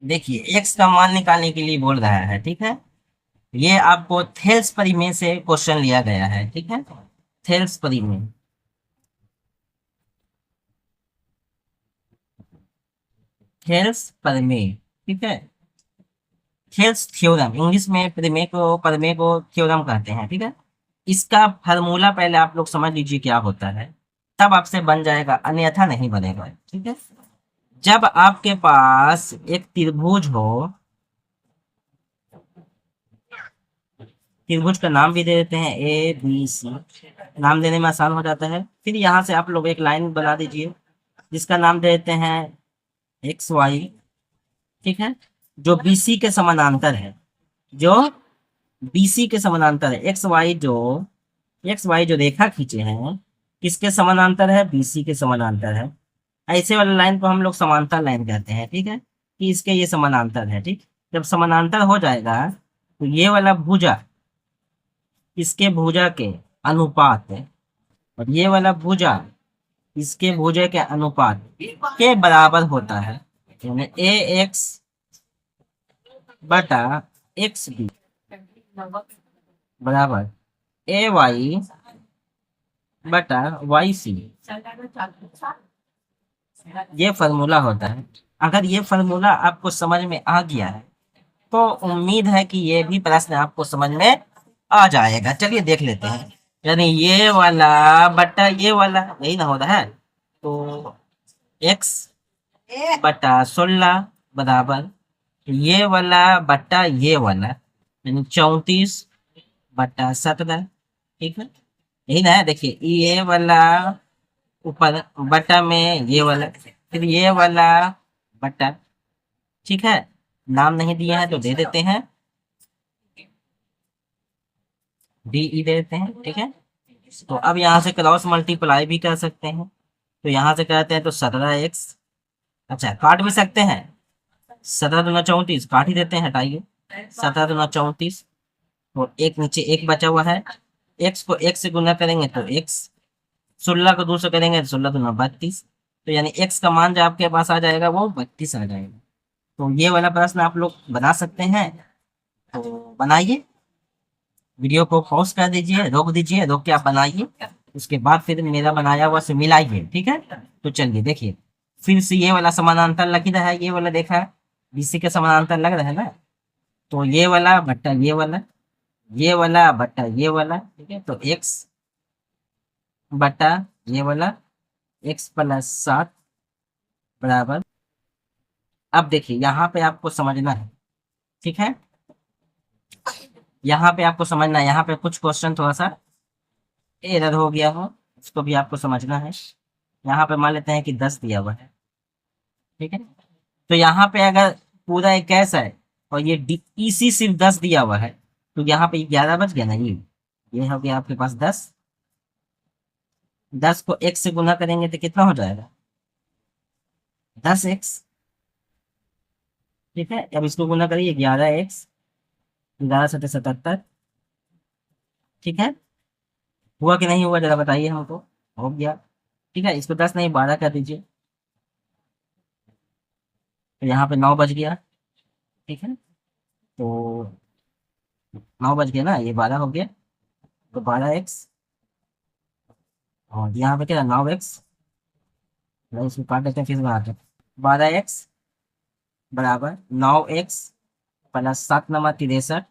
देखिए एक्स का मान निकालने के लिए बोल रहा है, ठीक है। ये आपको थेल्स परिमेय से क्वेश्चन लिया गया है, ठीक है। थेल्स परिमेय, थेल्स परिमेय, ठीक है। थेल्स थ्योरम, इंग्लिश में परिमेय को थ्योरम कहते हैं, ठीक है। इसका फार्मूला पहले आप लोग समझ लीजिए क्या होता है, तब आपसे बन जाएगा, अन्यथा नहीं बनेगा, ठीक है। जब आपके पास एक त्रिभुज हो, त्रिभुज का नाम भी दे देते हैं ए बी सी, नाम देने में आसान हो जाता है। फिर यहाँ से आप लोग एक लाइन बना दीजिए जिसका नाम दे देते हैं एक्स वाई, ठीक है। जो बीसी के समानांतर है, जो बीसी के समानांतर है, एक्स वाई जो रेखा खींचे हैं किसके समानांतर है, बीसी के समानांतर है। ऐसे वाले लाइन को हम लोग समांतर लाइन कहते हैं, ठीक है, कि इसके ये समानांतर है, ठीक। जब समानांतर हो जाएगा तो ये वाला भुजा इसके भुजा के अनुपात है, और ये वाला भुजा इसके भुजा के अनुपात के बराबर होता है। यानी ए एक्स बटा एक्स बी बराबर ए वाई बटा वाई सी, ये फॉर्मूला होता है। अगर ये फॉर्मूला आपको समझ में आ गया है तो उम्मीद है कि ये भी प्रश्न आपको समझ में आ जाएगा। चलिए देख लेते हैं। यानी ये वाला बटा ये वाला, यही ना हो रहा है। तो एक्स बटा 16 बराबर ये वाला बटा ये वाला, यानी 34/17, ठीक है। यही ना है, देखिए ये वाला ऊपर बटा में ये वाला, फिर ये वाला बटा, ठीक है। नाम नहीं दिए हैं तो दे देते हैं, डी ई दे देते हैं, ठीक है। तो अब यहाँ से क्रॉस मल्टीप्लाई भी कर सकते हैं। तो यहाँ से करते हैं तो 17x, अच्छा काट भी सकते हैं, 17×2 = 34, काट ही देते हैं, हटाइए। 17×2 = 34, तो एक नीचे एक बचा हुआ है। एक्स को एक से गुना करेंगे तो एक्स, 16 को 2 से करेंगे तो 16×2 = 32। तो यानी एक्स का मान जो आपके पास आ जाएगा वो 32 आ जाएगा। तो ये वाला प्रश्न आप लोग बना सकते हैं, तो बनाइए। वीडियो को पॉज कर दीजिए, रोक दीजिए, रोक के आप बनाइए। उसके बाद फिर मेरा बनाया हुआ से मिलाइए, ठीक है। तो चलिए देखिए, फिर से ये वाला समानांतर लग ही रहा है, ये वाला देखा है, बीसी के समानांतर लग रहा है ना। तो ये वाला बट्टा ये वाला, ये वाला बट्टा ये वाला, ठीक है। तो एक्स बट्टा ये वाला, x + 7 बराबर। अब देखिए यहाँ पे आपको समझना है, ठीक है। यहाँ पे आपको समझना है, यहाँ पे कुछ क्वेश्चन थोड़ा सा एरर हो गया हो, उसको भी आपको समझना है। यहाँ पे मान लेते हैं कि 10 दिया हुआ है, ठीक है। तो यहाँ पे अगर पूरा एक कैसा है और ये इसी सिर्फ 10 दिया हुआ है, तो यहाँ पे 11 बच गया ना, ये हो गया आपके पास 10। 10 को x से गुना करेंगे तो कितना हो जाएगा, 10x, ठीक है। अब इसको गुना करिए, 11x, 11×7 = 77, ठीक है। हुआ कि नहीं हुआ जरा बताइए हमको, हो गया, ठीक है। इसको 10 नहीं 12 कर दीजिए, तो यहाँ पे 9 बच गया, ठीक है। तो 9 बच गया ना, ये 12 हो गया, तो 12x, और यहाँ पे क्या 9x, इसको काट देते हैं फिर बनाते हैं। 12x बराबर 9x + 7×63।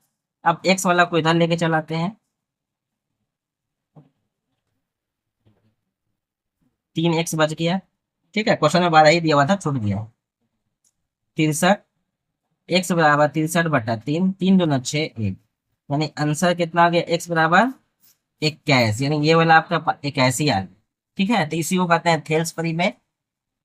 अब x वाला को इधर लेके चलाते हैं, 3x बच गया, ठीक है। क्वेश्चन में 12 ही दिया हुआ था, छूट गया। 63, x बराबर 63/3, 3×2 = 6, 1, यानी आंसर कितना आ गया, x बराबर 21, यानी ये वाला आपका 81 आ गया, ठीक है। तो इसी को कहते हैं थेल्स परिमेय।